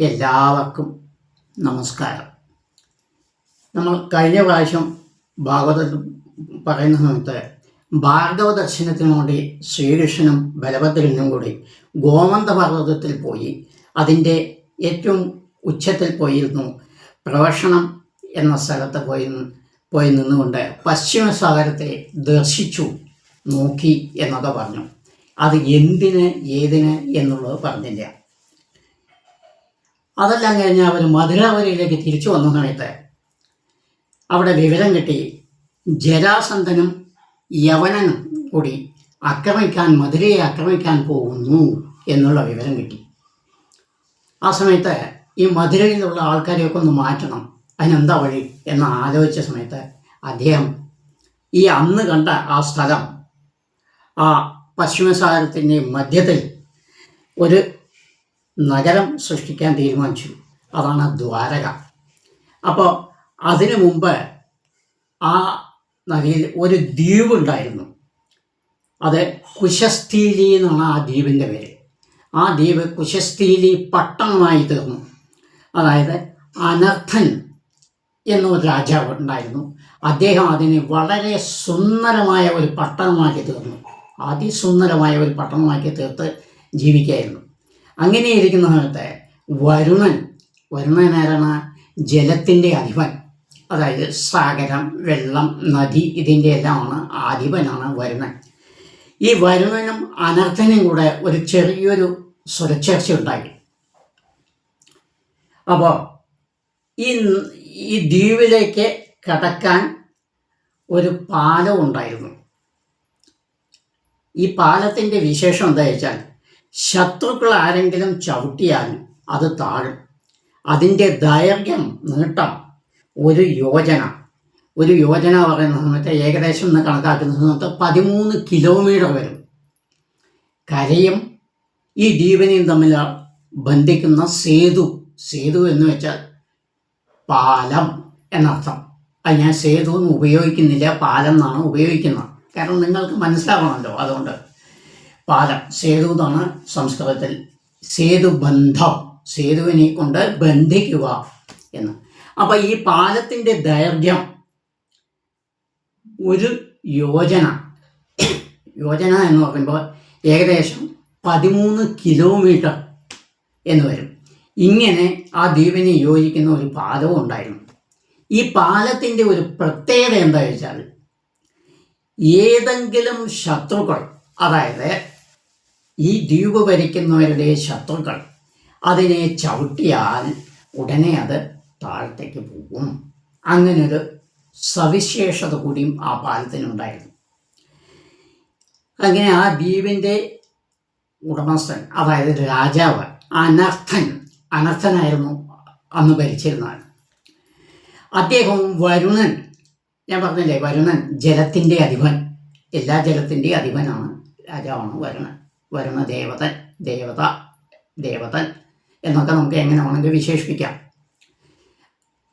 എല്ലാവർക്കും നമസ്കാരം. നമ്മൾ കഴിഞ്ഞ പ്രാവശ്യം ഭാഗവതത്തിൽ പറയുന്ന സമയത്ത് ഭാർഗവ ദർശനത്തിനു വേണ്ടി ശ്രീകൃഷ്ണനും ബലഭദ്രനും കൂടി ഗോമന്ത പർവ്വതത്തിൽ പോയി അതിൻ്റെ ഏറ്റവും ഉച്ചത്തിൽ പോയിരുന്നു പ്രവഷണം എന്ന സ്ഥലത്ത് പോയി നിന്നുകൊണ്ട് പശ്ചിമസാഗരത്തെ ദർശിച്ചു നോക്കി എന്നൊക്കെ പറഞ്ഞു. അത് എന്തിന് ഏതിന് എന്നുള്ളത് പറഞ്ഞില്ല. അതെല്ലാം കഴിഞ്ഞ് അവർ മധുരാവതിയിലേക്ക് തിരിച്ചു വന്ന സമയത്ത് അവിടെ വിവരം കിട്ടി ജരാസന്ധനും യവനനും കൂടി മധുരയെ ആക്രമിക്കാൻ പോകുന്നു എന്നുള്ള വിവരം കിട്ടി. ആ സമയത്ത് ഈ മധുരയിലുള്ള ആൾക്കാരെയൊക്കെ ഒന്ന് മാറ്റണം, അതിനെന്താ വഴി എന്ന് ആലോചിച്ച സമയത്ത് അദ്ദേഹം ഈ അന്ന് കണ്ട ആ സ്ഥലം, ആ പശ്ചിമസാഗരത്തിൻ്റെ മധ്യത്തിൽ ഒരു നഗരം സൃഷ്ടിക്കാൻ തീരുമാനിച്ചു. അതാണ് ദ്വാരക. അപ്പോൾ അതിനു മുമ്പ് ആ നദിയിൽ ഒരു ദ്വീപ് ഉണ്ടായിരുന്നു. അത് കുശസ്ഥീലി എന്നാണ് ആ ദ്വീപിൻ്റെ പേര്. ആ ദ്വീപ് കുശസ്ഥീലി പട്ടണമായി തീർന്നു. അതായത് അനർത്ഥൻ എന്നൊരു രാജാവ് ഉണ്ടായിരുന്നു. അദ്ദേഹം അതിനെ വളരെ സുന്ദരമായ ഒരു പട്ടണമാക്കി തീർന്നു. അതിസുന്ദരമായ ഒരു പട്ടണമാക്കി തീർത്ത് ജീവിക്കുകയായിരുന്നു. അങ്ങനെ ഇരിക്കുന്ന സമയത്ത് വരുണനാരാണ് ജലത്തിൻ്റെ അധിപൻ. അതായത് സാഗരം, വെള്ളം, നദി ഇതിൻ്റെ എല്ലാമാണ് അധിപനാണ് വരുണൻ. ഈ വരുണനും അനർത്ഥനും കൂടെ ഒരു ചെറിയൊരു സ്വരച്ചേർച്ച ഉണ്ടായി. അപ്പോൾ ഈ ദ്വീപിലേക്ക് കടക്കാൻ ഒരു പാലം ഉണ്ടായിരുന്നു. ഈ പാലത്തിൻ്റെ വിശേഷം എന്താ വെച്ചാൽ ശത്രുക്കൾ ആരെങ്കിലും ചവിട്ടിയാൽ അത് താഴും. അതിൻ്റെ ദൈർഘ്യം, നീട്ടം 1 യോജന. 1 യോജന പറയുന്ന സമയത്ത് ഏകദേശം എന്ന് കണക്കാക്കുന്ന സമയത്ത് 13 കിലോമീറ്റർ വരും. കരയും ഈ ദ്വീപിനെയും തമ്മിൽ ബന്ധിക്കുന്ന സേതു എന്ന് വെച്ചാൽ പാലം എന്നർത്ഥം. അത് ഞാൻ സേതു എന്ന് ഉപയോഗിക്കുന്നില്ല, പാലം എന്നാണ് ഉപയോഗിക്കുന്നത്. കാരണം നിങ്ങൾക്ക് മനസ്സിലാവണമല്ലോ. അതുകൊണ്ട് പാലം, സേതു എന്നാണ് സംസ്കൃതത്തിൽ. സേതുബന്ധം, സേതുവിനെ കൊണ്ട് ബന്ധിക്കുക എന്ന്. അപ്പോൾ ഈ പാലത്തിൻ്റെ ദൈർഘ്യം 1 യോജന. യോജന എന്ന് പറയുമ്പോൾ ഏകദേശം 13 കിലോമീറ്റർ എന്ന് വരും. ഇങ്ങനെ ആ ദ്വീപിനെ യോജിക്കുന്ന ഒരു പാലവും ഉണ്ടായിരുന്നു. ഈ പാലത്തിൻ്റെ ഒരു പ്രത്യേകത എന്താ വെച്ചാൽ ഏതെങ്കിലും ശത്രുക്കൾ, അതായത് ഈ ദ്വീപ് ഭരിക്കുന്നവരുടെ ശത്രുക്കൾ അതിനെ ചവിട്ടിയാൽ ഉടനെ അത് താഴത്തേക്ക് പോകും. അങ്ങനൊരു സവിശേഷത കൂടിയും ആ പാലത്തിനുണ്ടായിരുന്നു. അങ്ങനെ ആ ദ്വീപിൻ്റെ ഉടമസ്ഥൻ, അതായത് രാജാവ് അനർത്ഥനായിരുന്നു അന്ന് ഭരിച്ചിരുന്നത്. അദ്ദേഹം വരുണൻ, ഞാൻ പറഞ്ഞില്ലേ വരുണൻ ജലത്തിൻ്റെ അധിപൻ, എല്ലാ ജലത്തിൻ്റെയും അധിപനാണ്, രാജാവാണ് വരുണൻ. വരുണ ദേവതൻ എന്നൊക്കെ നമുക്ക് എങ്ങനെ വേണമെങ്കിൽ വിശേഷിപ്പിക്കാം.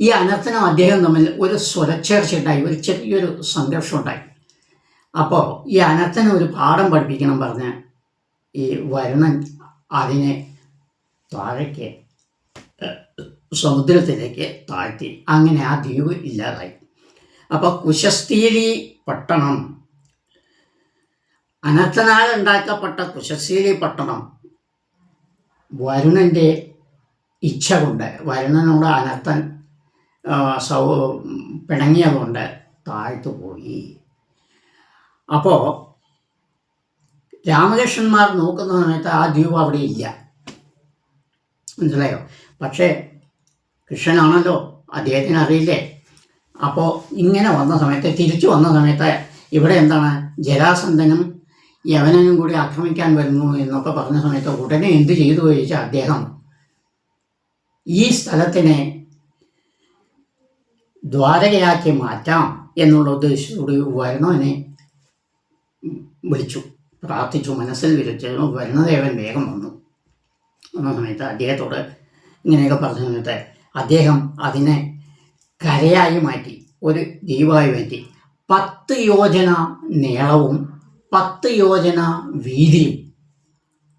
ഈ അനർത്ഥനും അദ്ദേഹം തമ്മിൽ ഒരു സ്വരച്ചേർച്ച ഉണ്ടായി, ഒരു ചെറിയൊരു സംഘർഷം ഉണ്ടായി. അപ്പോൾ ഈ അനർത്ഥന് ഒരു പാഠം പഠിപ്പിക്കണം പറഞ്ഞ് ഈ വരുണൻ അതിനെ താഴേക്ക് സമുദ്രത്തിലേക്ക് താഴ്ത്തി. അങ്ങനെ ആ ദ്വീപ് ഇല്ലാതായി. അപ്പോൾ കുശസ്ഥീലി പട്ടണം, അനർത്ഥനാൽ ഉണ്ടാക്കപ്പെട്ട കുശസ്ഥീലി പട്ടണം വരുണൻ്റെ ഇച്ഛ കൊണ്ട്, വരുണനോട് അനർത്ഥൻ പിണങ്ങിയതുകൊണ്ട് താഴ്ത്തു പോയി. അപ്പോൾ രാമകൃഷ്ണന്മാർ നോക്കുന്ന സമയത്ത് ആ ദ്വീപ് അവിടെ ഇല്ല, മനസ്സിലായോ? പക്ഷേ കൃഷ്ണനാണല്ലോ, അദ്ദേഹത്തിന് അറിയില്ലേ. അപ്പോൾ ഇങ്ങനെ വന്ന സമയത്ത്, തിരിച്ചു വന്ന സമയത്ത് ഇവിടെ എന്താണ്, ജരാസന്ധനും യവനനും കൂടി ആക്രമിക്കാൻ വരുന്നു എന്നൊക്കെ പറഞ്ഞ സമയത്ത് ഉടനെ എന്ത് ചെയ്തു ചോദിച്ചാൽ അദ്ദേഹം ഈ സ്ഥലത്തിനെ ദ്വാരകയാക്കി മാറ്റാം എന്നുള്ള ഉദ്ദേശത്തോട് വരുണനെ വിളിച്ചു, പ്രാർത്ഥിച്ചു, മനസ്സിൽ വിളിച്ചു. വരുണദേവൻ വേഗം വന്ന സമയത്ത് അദ്ദേഹത്തോട് ഇങ്ങനെയൊക്കെ പറഞ്ഞ സമയത്ത് അദ്ദേഹം അതിനെ കരയായി മാറ്റി, ഒരു ദ്വീപായി മാറ്റി. 10 യോജന നീളവും 10 യോജന വീതിയും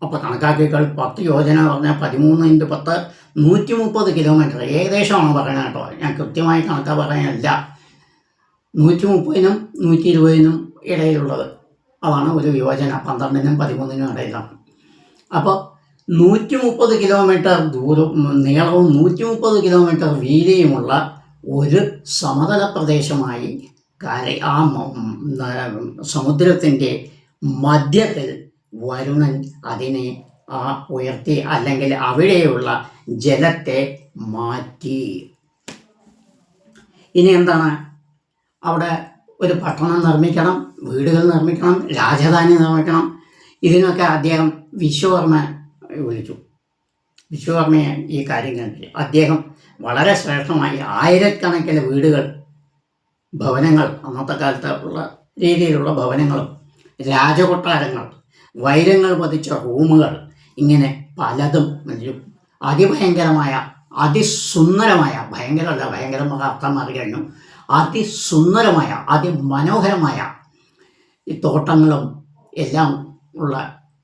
അപ്പോൾ കണക്കാക്കിയാൽ 10 യോജന പറഞ്ഞാൽ 13 × 10 130 കിലോമീറ്റർ ഏകദേശമാണ് പറയുന്നത് കേട്ടോ. ഞാൻ കൃത്യമായി കണക്കാ പറയാനല്ല. 130നും 120നും ഇടയിലുള്ളത്, അതാണ് ഒരു യോജന. 12നും 13നും ഇടയിലാണ്. അപ്പോൾ 130 കിലോമീറ്റർ നീളവും 130 കിലോമീറ്റർ വീതിയുമുള്ള ഒരു സമതല പ്രദേശമായി ആ സമുദ്രത്തിൻ്റെ മധ്യത്തിൽ വരുണൻ അതിനെ ഉയർത്തി, അല്ലെങ്കിൽ അവിടെയുള്ള ജലത്തെ മാറ്റി. ഇനി എന്താണ്? അവിടെ ഒരു പട്ടണം നിർമ്മിക്കണം, വീടുകൾ നിർമ്മിക്കണം, രാജധാനി നിർമ്മിക്കണം. ഇതിനൊക്കെ അദ്ദേഹം വിശ്വകർമ്മ വിളിച്ചു. വിശ്വകർമ്മയെ ഈ കാര്യങ്ങൾ അദ്ദേഹം വളരെ ശ്രേഷ്ഠമായി ആയിരക്കണക്കിന് വീടുകൾ, ഭവനങ്ങൾ, അന്നത്തെ കാലത്ത് ഉള്ള രീതിയിലുള്ള ഭവനങ്ങളും രാജകൊട്ടാരങ്ങൾ, വൈരങ്ങൾ പതിച്ച റൂമുകൾ, ഇങ്ങനെ പലതും അതിഭയങ്കരമായ അതിസുന്ദരമായ, ഭയങ്കരമല്ല, ഭയങ്കരമായ അർത്ഥം മാറി കഴിഞ്ഞു, അതിസുന്ദരമായ അതിമനോഹരമായ ഈ തോട്ടങ്ങളും എല്ലാം ഉള്ള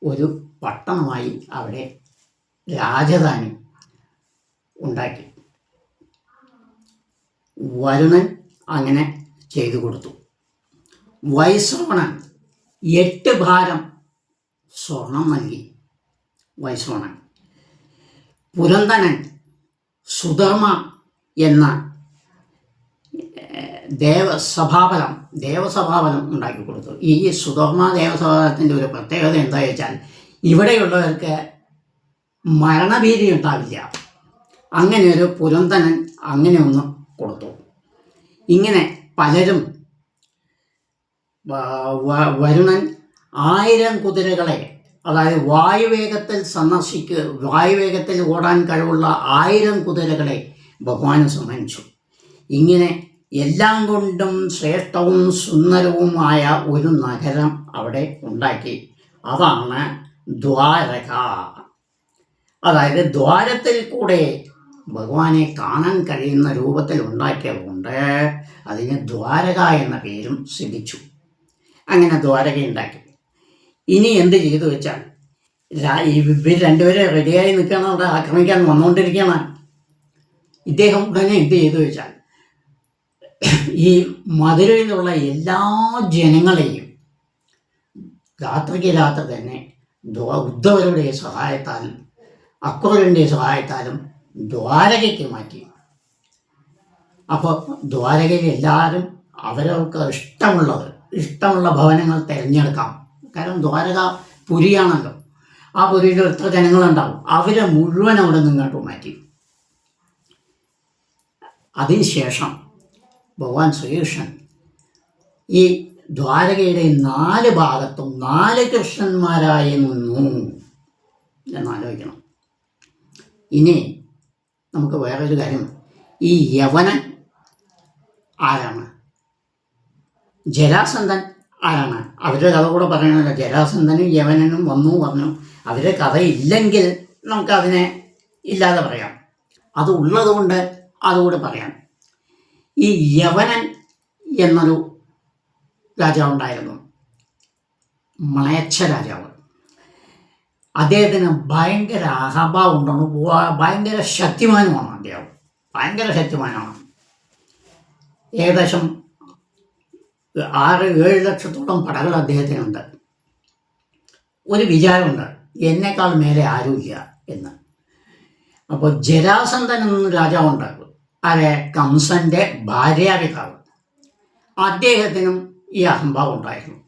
ഒരു പട്ടണമായി അവിടെ രാജധാനി ഉണ്ടാക്കി. വരുണൻ അങ്ങനെ ചെയ്തു കൊടുത്തു. വൈശ്രവണൻ 8 ഭാരം സ്വർണം നൽകി. വൈശ്രവണൻ പുരന്തനൻ സുധർമ്മ എന്ന ദേവസഭാബലം ഉണ്ടാക്കി കൊടുത്തു. ഈ സുധർമ്മ ദേവസഭാബലത്തിൻ്റെ ഒരു പ്രത്യേകത എന്താ വെച്ചാൽ, ഇവിടെയുള്ളവർക്ക് മരണഭീതി ഉണ്ടാവില്ല. അങ്ങനെ ഒരു പുരന്തനൻ അങ്ങനെ ഒന്ന് കൊടുത്തു. ഇങ്ങനെ പലരും വരുണൻ 1000 കുതിരകളെ, അതായത് വായുവേഗത്തിൽ ഓടാൻ കഴിവുള്ള 1000 കുതിരകളെ ഭഗവാന് സമ്മാനിച്ചു. ഇങ്ങനെ എല്ലാം കൊണ്ടും ശ്രേഷ്ഠവും സുന്ദരവുമായ ഒരു നഗരം അവിടെ ഉണ്ടാക്കി. അതാണ് ദ്വാരക. അതായത് ദ്വാരത്തിൽ കൂടെ ഭഗവാനെ കാണാൻ കഴിയുന്ന രൂപത്തിൽ ഉണ്ടാക്കിയതുകൊണ്ട് അതിന് ദ്വാരക എന്ന പേരും സിദ്ധിച്ചു. അങ്ങനെ ദ്വാരക ഉണ്ടാക്കി. ഇനി എന്ത് ചെയ്തു വെച്ചാൽ, ഇവർ രണ്ടുപേരെ റെഡിയായി നിൽക്കുകയാണ്, അവിടെ ആക്രമിക്കാൻ വന്നുകൊണ്ടിരിക്കുകയാണ്. ഇദ്ദേഹം ഉടനെ എന്ത് ചെയ്തു വെച്ചാൽ, ഈ മധുരയിലുള്ള എല്ലാ ജനങ്ങളെയും രാത്രിക്ക് രാത്രി തന്നെ ഉദ്ധവരുടെ സഹായത്താലും അക്രൂരൻ്റെ സഹായത്താലും ദ്വാരകയ്ക്ക് മാറ്റി. അപ്പോൾ ദ്വാരകയിൽ എല്ലാവരും അവരവർക്ക് ഇഷ്ടമുള്ള ഭവനങ്ങൾ തിരഞ്ഞെടുക്കാം. കാരണം ദ്വാരക പുരിയാണല്ലോ. ആ പുരിയിൽ എത്ര ജനങ്ങളുണ്ടാവും, അവരെ മുഴുവൻ അവിടെ നിന്നിട്ട് മാറ്റി. അതിനുശേഷം ഭഗവാൻ ശ്രീകൃഷ്ണൻ ഈ ദ്വാരകയുടെ 4 ഭാഗത്തും 4 കൃഷ്ണന്മാരായി നിന്നു എന്നാലോചിക്കണം. ഇനി നമുക്ക് വേറൊരു കാര്യം, ഈ യവനൻ ആരാണ്? ജരാസന്ധൻ ആരാണ്? അവരുടെ കഥ കൂടെ പറയണമല്ലോ. ജരാസന്ധനും യവനനും വന്നു പറഞ്ഞു. അവരുടെ കഥ ഇല്ലെങ്കിൽ നമുക്കതിനെ ഇല്ലാതെ പറയാം, അത് ഉള്ളത് കൊണ്ട് അതുകൂടെ പറയാം. ഈ യവനൻ എന്നൊരു രാജാവുണ്ടായിരുന്നു, മ്ലേച്ഛ രാജാവ്. അദ്ദേഹത്തിന് ഭയങ്കര അഹംഭാവം ഉണ്ടാണ്, ഭയങ്കര ശക്തിമാനുമാണ്. അദ്ദേഹം ഭയങ്കര ശക്തിമാനാണ്. ഏകദേശം 6-7 ലക്ഷത്തോളം പടകൾ അദ്ദേഹത്തിനുണ്ട്. ഒരു വിചാരമുണ്ട്, എന്നെക്കാൾ മേലെ ആരുമില്ല എന്ന്. അപ്പോൾ ജരാസന്ധൻ എന്ന രാജാവുണ്ട്, കംസന്റെ ഭാര്യാപിതാവ്. അദ്ദേഹത്തിനും ഈ അഹംഭാവം ഉണ്ടായിരുന്നു.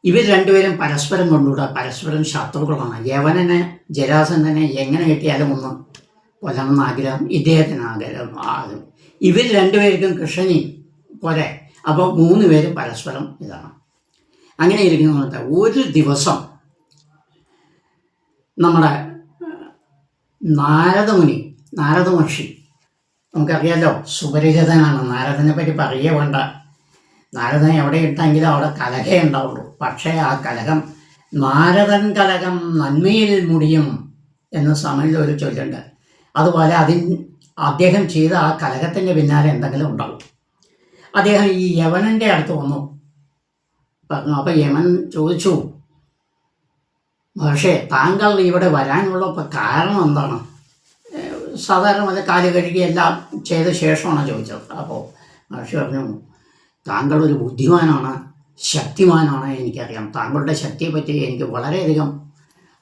ഇവർ രണ്ടുപേരും പരസ്പരം കൊണ്ടുകൂടാ, പരസ്പരം ശത്രുക്കളാണ്. യവനന് ജരാസന്ധനെ എങ്ങനെ കിട്ടിയാലും ഒന്ന് കൊല്ലണമെന്ന് ആഗ്രഹം ഇദ്ദേഹത്തിന് ആഗ്രഹം. ഇവർ രണ്ടുപേർക്കും കൃഷ്ണനി പോരെ. അപ്പോൾ 3 പേരും പരസ്പരം ഇതാണ്. അങ്ങനെ ഇരിക്കുന്ന ഒരു ദിവസം നമ്മുടെ നാരദ മഹർഷി, നമുക്കറിയാലോ, സുപരിചിതനാണ്. നാരദനെ പറ്റി പറയേ വേണ്ട. നാരദൻ എവിടെ ഇട്ടെങ്കിലും അവിടെ കലഹേ ഉണ്ടാവുള്ളൂ. പക്ഷേ ആ കലഹം, നാരദൻ കലഹം നന്മയിൽ മുടിയും എന്ന് സമയത്ത് ഒരു ചൊല്ലുണ്ട്. അതുപോലെ അദ്ദേഹം ചെയ്ത ആ കലഹത്തിൻ്റെ പിന്നാലെ എന്തെങ്കിലും ഉണ്ടാവും. അദ്ദേഹം ഈ യവനൻ്റെ അടുത്ത് വന്നു പറഞ്ഞു. അപ്പം യമൻ ചോദിച്ചു, പക്ഷേ താങ്കൾ ഇവിടെ വരാനുള്ള കാരണം എന്താണ്? സാധാരണ പോലെ കാല് കഴുകി എല്ലാം ചെയ്ത ശേഷമാണ് ചോദിച്ചത്. അപ്പോൾ മഹർഷി പറഞ്ഞു, താങ്കൾ ഒരു ബുദ്ധിമാനാണ്, ശക്തിമാനാണ്, എനിക്കറിയാം. താങ്കളുടെ ശക്തിയെപ്പറ്റി എനിക്ക് വളരെയധികം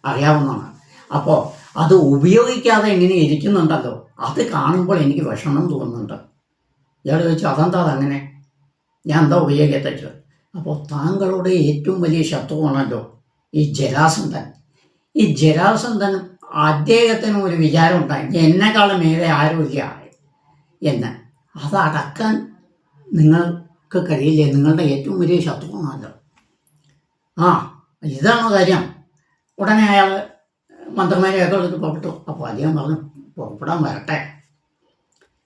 അറിയാവുന്നതാണ്. അപ്പോൾ അത് ഉപയോഗിക്കാതെ ഇങ്ങനെ ഇരിക്കുന്നുണ്ടല്ലോ, അത് കാണുമ്പോൾ എനിക്ക് വിഷമം തോന്നുന്നുണ്ട്. ഇയാൾ ചോദിച്ചു, അതെന്താ അതങ്ങനെ? ഞാൻ എന്താ ഉപയോഗിക്കത്തത്? അപ്പോൾ താങ്കളുടെ ഏറ്റവും വലിയ ശത്രുവാണല്ലോ ഈ ജരാസന്ധൻ. ഈ ജരാസന്ധൻ അദ്ദേഹത്തിന് ഒരു വിചാരം ഉണ്ടായി, എന്നെക്കാളും മേലെ ആരുമില്ല എന്ന്. അത് അടക്കാൻ നിങ്ങൾക്ക് കഴിയില്ലേ? നിങ്ങളുടെ ഏറ്റവും വലിയ ശത്രുവാണല്ലോ. ആ, ഇതാണോ കാര്യം? ഉടനെ അയാൾ മന്ത്രിമാരെയൊക്കെ എടുത്ത് പുറപ്പെട്ടു. അപ്പോൾ അദ്ദേഹം പറഞ്ഞു, പുറപ്പെടാൻ വരട്ടെ,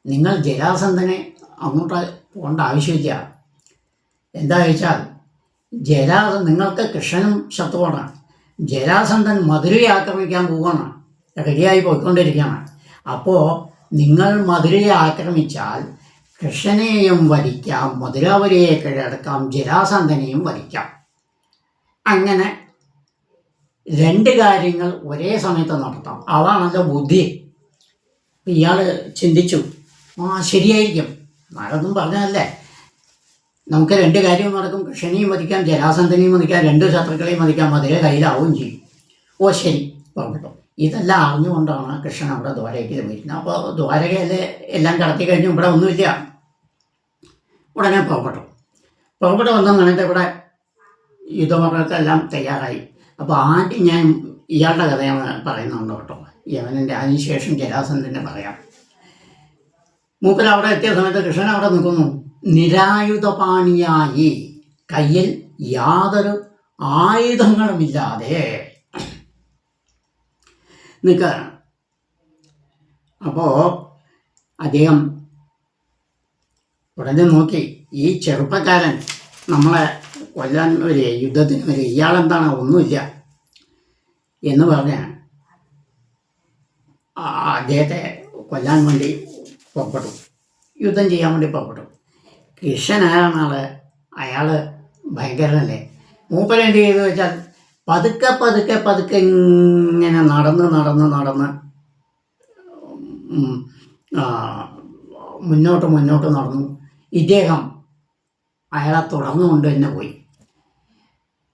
നിങ്ങൾ ജരാസന്ധനെ അങ്ങോട്ട് പോകേണ്ട ആവശ്യമില്ല. എന്താ വെച്ചാൽ നിങ്ങൾക്ക് കൃഷ്ണനും ശത്രുവാണ്. ജരാസന്ധൻ മധുരയെ ആക്രമിക്കാൻ പോവുകയാണ്, റെഡിയായി പോയിക്കൊണ്ടിരിക്കുകയാണ്. അപ്പോൾ നിങ്ങൾ മധുരയെ ആക്രമിച്ചാൽ കൃഷ്ണനെയും വധിക്കാം, മധുരാപുരിയെ കീഴടക്കാം, ജരാസന്ധനെയും വധിക്കാം. അങ്ങനെ രണ്ട് കാര്യങ്ങൾ ഒരേ സമയത്ത് നടത്താം. അതാണല്ലോ ബുദ്ധി. ഇയാൾ ചിന്തിച്ചു, ശരിയായിരിക്കും, നാരദൻ പറഞ്ഞതല്ലേ, നമുക്ക് രണ്ട് കാര്യവും നടക്കും, കൃഷ്ണനെയും വധിക്കാം, ജരാസന്ധനെയും വധിക്കാം, രണ്ട് ശത്രുക്കളെയും വധിക്കാം, മധുര കയ്യിലാവുകയും ചെയ്യും. ശരി, പുറപ്പെട്ടു. ഇതെല്ലാം അറിഞ്ഞുകൊണ്ടാണ് കൃഷ്ണൻ അവിടെ ദ്വാരകയിൽ വരുന്നത്. അപ്പോൾ ദ്വാരകയിൽ എല്ലാം കടത്തി കഴിഞ്ഞു, ഇവിടെ ഒന്നുമില്ല. ഉടനെ പുറപ്പെട്ടു വന്ന സമയത്ത് ഇവിടെ യുദ്ധമുറക്കെല്ലാം തയ്യാറായി. അപ്പോൾ ആദ്യം ഞാൻ ഇയാളുടെ കഥയാണ് പറയുന്നുണ്ട് കേട്ടോ, യവനൻ്റെ. അതിനുശേഷം ജരാസന്ധൻ്റെ പറയാം. മൂപ്പര് അവിടെ എത്തിയ സമയത്ത് കൃഷ്ണൻ അവിടെ നിൽക്കുന്നു, നിരായുധപാണിയായി, കയ്യിൽ യാതൊരു ആയുധങ്ങളുമില്ലാതെ നിൽക്കുകയാണ്. അപ്പോൾ അദ്ദേഹം ഉടനെ നോക്കി, ഈ ചെറുപ്പക്കാരൻ നമ്മളെ കൊല്ലാൻ വരെ, യുദ്ധത്തിന് വരെ, ഇയാളെന്താണ് ഒന്നുമില്ല എന്ന് പറഞ്ഞ് അദ്ദേഹത്തെ കൊല്ലാൻ വേണ്ടി പുറപ്പെട്ടു, യുദ്ധം ചെയ്യാൻ വേണ്ടി പുറപ്പെട്ടു. കൃഷ്ണൻ ആരാണ് അയാൾ ഭയങ്കരനല്ലേ. മൂപ്പര് എന്ത് ചെയ്തു വെച്ചാൽ പതുക്കെ ഇങ്ങനെ നടന്ന് മുന്നോട്ട് നടന്നു. ഇദ്ദേഹം അയാളെ തുടർന്നുകൊണ്ട് തന്നെ പോയി.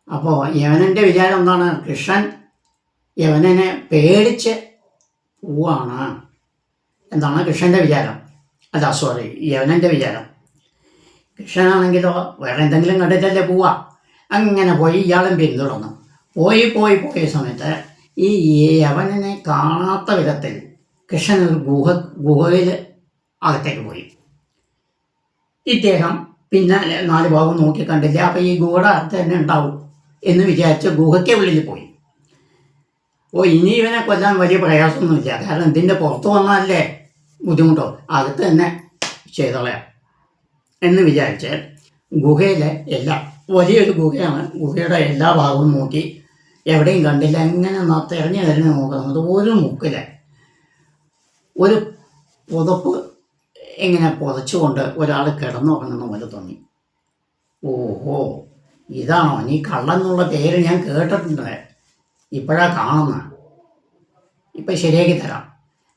അപ്പോൾ യവനൻ്റെ വിചാരം എന്താണ്? കൃഷ്ണൻ യവനനെ പേടിച്ച് പോവാണ് എന്താണ് കൃഷ്ണൻ്റെ വിചാരം. യവനൻ്റെ വിചാരം. കൃഷ്ണനാണെങ്കിലോ വേറെ എന്തെങ്കിലും കണ്ടിട്ടല്ലേ പോവാ. അങ്ങനെ പോയി ഇയാളും പിന്തുടർന്നു. പോയ സമയത്ത് ഈ യവനനെ കാണാത്ത വിധത്തിൽ കൃഷ്ണൻ ഒരു ഗുഹയിൽ അകത്തേക്ക് പോയി. ഇദ്ദേഹം പിന്നെ 4 ഭാഗം നോക്കി കണ്ടില്ല. അപ്പോൾ ഈ ഗുഹയുടെ അകത്ത് തന്നെ ഉണ്ടാവും എന്ന് വിചാരിച്ച് ഗുഹയ്ക്ക് ഉള്ളിൽ പോയി. ഇനി ഇവനെ കൊല്ലാൻ വലിയ പ്രയാസമൊന്നുമില്ല, കാരണം ഇതിൻ്റെ പുറത്ത് വന്നാലേ ബുദ്ധിമുട്ടോ, അകത്ത് തന്നെ ചെയ്തോളയാം എന്ന് വിചാരിച്ച് ഗുഹയിലെ വലിയൊരു ഗുഹയാണ്. ഗുഹയുടെ എല്ലാ ഭാഗവും നോക്കി, എവിടെയും കണ്ടില്ല. എങ്ങനെ തിരഞ്ഞു നോക്കുന്നത് ഒരു മുക്കില് ഒരു പുതപ്പ് ഇങ്ങനെ പുതച്ചുകൊണ്ട് ഒരാൾ കിടന്നുറങ്ങുന്ന പോലെ തോന്നി. ഇതാണോ? നീ കള്ളെന്നുള്ള പേര് ഞാൻ കേട്ടിട്ടുണ്ട്, ഇപ്പോഴാണ് കാണുന്ന, ഇപ്പം ശരിയാക്കി തരാം.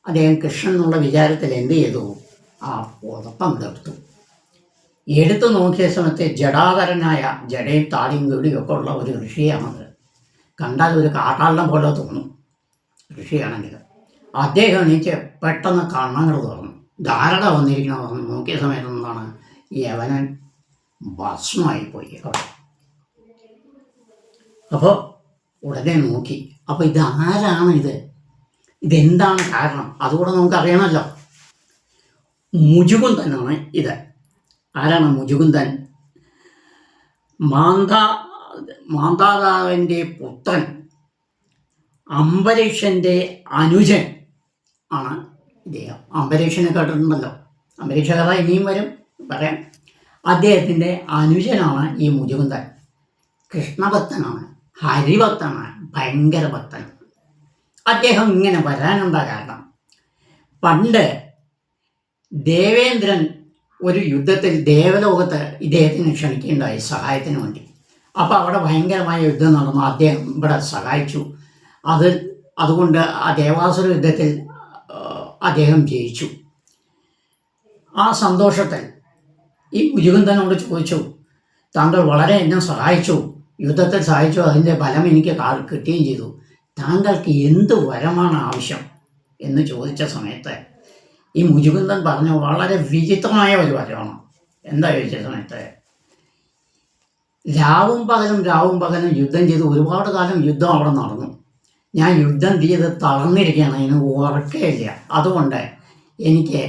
അദ്ദേഹം കൃഷ്ണൻ എന്നുള്ള വിചാരത്തിൽ എന്ത് ചെയ്തു? ആ പുതപ്പം എടുത്തു നോക്കിയ സമയത്ത് ജടാധരനായ, ജടയും താടിയും വീടിയൊക്കെ ഉള്ള ഒരു ഋഷിയാണത്. കണ്ടാൽ ഒരു കാട്ടാളനം പോലെ തോന്നും ഋഷിയാണെങ്കിൽ. അദ്ദേഹം എണീച്ച് പെട്ടെന്ന് കണ്ണങ്ങൾ തുറന്നു. ധാരണ വന്നിരിക്കണമെന്ന് നോക്കിയ സമയത്ത് എന്താണ്, യവനൻ ഭസ്മമായിപ്പോയി അവിടെ. അപ്പോൾ ഉടനെ നോക്കി, അപ്പോൾ ഇതാരാണ്? ഇതെന്താണ് കാരണം? അതുകൂടെ നമുക്ക് അറിയണമല്ലോ. മുജുകുന്ദനാണ് ഇത്. ആരാണ് മുജുകുന്ദൻ? മാന്ധാതാവിൻ്റെ പുത്രൻ, അംബരീഷൻ്റെ അനുജൻ ആണ് ഇദ്ദേഹം. അംബരീഷനെ കേട്ടിട്ടുണ്ടല്ലോ, അംബരീഷ കഥ ഇനിയും വരും, പറയാം. അദ്ദേഹത്തിൻ്റെ അനുജനാണ് ഈ മുജുകുന്ദൻ. കൃഷ്ണഭക്തനാണ്, ഹരിഭക്തനാണ്, ഭയങ്കര ഭക്തൻ. അദ്ദേഹം ഇങ്ങനെ വരാനുണ്ടായ കാരണം, പണ്ട് ദേവേന്ദ്രൻ ഒരു യുദ്ധത്തിൽ ദേവലോകത്ത് ഇദ്ദേഹത്തിന് ക്ഷണിക്കുകയുണ്ടായി സഹായത്തിന് വേണ്ടി. അപ്പോൾ അവിടെ ഭയങ്കരമായ യുദ്ധം നടന്നു. അദ്ദേഹം ഇവിടെ സഹായിച്ചു. അത് അതുകൊണ്ട് ആ ദേവാസുര യുദ്ധത്തിൽ അദ്ദേഹം ജയിച്ചു. ആ സന്തോഷത്തിൽ ഈ മുരുകന്തനോട് ചോദിച്ചു, താങ്കൾ വളരെ എന്നെ സഹായിച്ചു, യുദ്ധത്തിൽ സഹായിച്ചു, അതിൻ്റെ ഫലം എനിക്ക് കിട്ടുകയും ചെയ്തു, താങ്കൾക്ക് എന്ത് വരമാണ് ആവശ്യം എന്ന് ചോദിച്ച സമയത്ത് ഈ മുരുകന്തൻ പറഞ്ഞ വളരെ വിചിത്രമായ ഒരു വരമാണ്. എന്താ ചോദിച്ച സമയത്ത്, രാവും പകലും യുദ്ധം ചെയ്ത് ഒരുപാട് കാലം യുദ്ധം അവിടെ നടന്നു. ഞാൻ യുദ്ധം ചെയ്ത് തളർന്നിരിക്കുകയാണ്, അതിന് ഉറക്കമില്ല. അതുകൊണ്ട് എനിക്ക്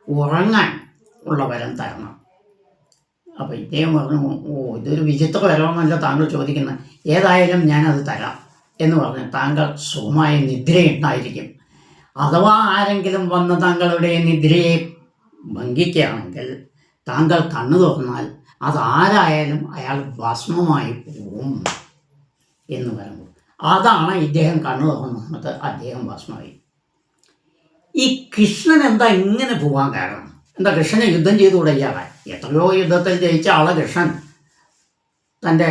ഉറങ്ങാൻ ഉള്ള വരം തരണം. അപ്പോൾ ഇദ്ദേഹം പറഞ്ഞു, ഇതൊരു വിചിത്ര വരമെന്നല്ല താങ്കൾ ചോദിക്കുന്നത്, ഏതായാലും ഞാനത് തരാം എന്ന് പറഞ്ഞു. താങ്കൾ സുഖമായ നിദ്രയുണ്ടായിരിക്കും. അഥവാ ആരെങ്കിലും വന്ന് താങ്കളുടെ നിദ്രയെ ഭംഗിക്കുകയാണെങ്കിൽ താങ്കൾ കണ്ണു തുറന്നാൽ അതാരായാലും അയാൾ ഭസ്മമായി പോവും എന്ന് പറഞ്ഞു. അതാണ് ഇദ്ദേഹം കണ്ണു തുറന്നത്, അദ്ദേഹം ഭസ്മമായി. ഈ കൃഷ്ണൻ എന്താ ഇങ്ങനെ പോകാൻ കാരണം? എന്താ കൃഷ്ണനെ യുദ്ധം ചെയ്തുകൂടെ ഇയാളെ? എത്രയോ യുദ്ധത്തിൽ ജയിച്ച ആളെ കൃഷ്ണൻ തൻ്റെ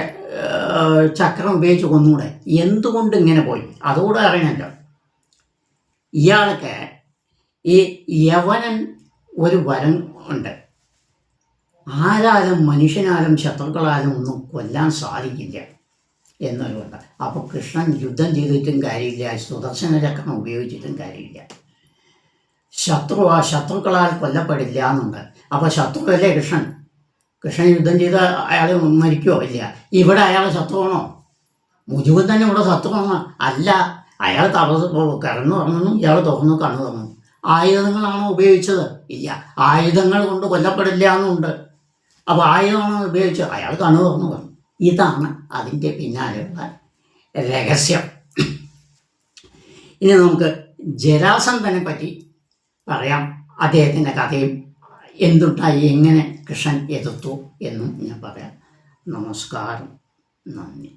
ചക്രം ഉപയോഗിച്ച് കൊന്നുകൂടെ? എന്തുകൊണ്ട് ഇങ്ങനെ പോയി? അതുകൂടെ അറിയണല്ലോ. ഇയാൾക്ക് ഈ യവനൻ ഒരു വരം ഉണ്ട്, ആരാലും മനുഷ്യനാലും ശത്രുക്കളാലും ഒന്നും കൊല്ലാൻ സാധിക്കില്ല എന്നൊരുണ്ട്. അപ്പോൾ കൃഷ്ണൻ യുദ്ധം ചെയ്തിട്ടും കാര്യമില്ല, സുദർശന ചക്രം ഉപയോഗിച്ചിട്ടും കാര്യമില്ല. ശത്രുക്കളാൽ കൊല്ലപ്പെടില്ല എന്നുണ്ട്. അപ്പോൾ ശത്രുവല്ലേ കൃഷ്ണൻ? കൃഷ്ണൻ യുദ്ധം ചെയ്ത് അയാൾ മരിക്കുമോ? ഇല്ല. ഇവിടെ അയാൾ ശത്രുവാണോ? മുരുകൻ തന്നെ ഇവിടെ ശത്രുവാണോ? അല്ല. അയാൾ കിടന്നു തുറന്നു, ഇയാൾ തുറന്നു കണ്ണു തുറന്നു. ആയുധങ്ങളാണോ ഉപയോഗിച്ചത്? ഇല്ല. ആയുധങ്ങൾ കൊണ്ട് കൊല്ലപ്പെടില്ല എന്നുണ്ട്. അപ്പോൾ ആയുധമാണോ ഉപയോഗിച്ചത്? അയാൾ കണ്ണു തുറന്നു പറഞ്ഞു. ഇതാണ് അതിൻ്റെ പിന്നാലെയുള്ള രഹസ്യം. ഇനി നമുക്ക് ജരാസന്ധനെ പറ്റി പറയാം. അദ്ദേഹത്തിൻ്റെ കഥയും എന്തുണ്ടായി, എങ്ങനെ കൃഷ്ണൻ എതിർത്തു എന്നും ഞാൻ പറയാം. നമസ്കാരം, നന്ദി.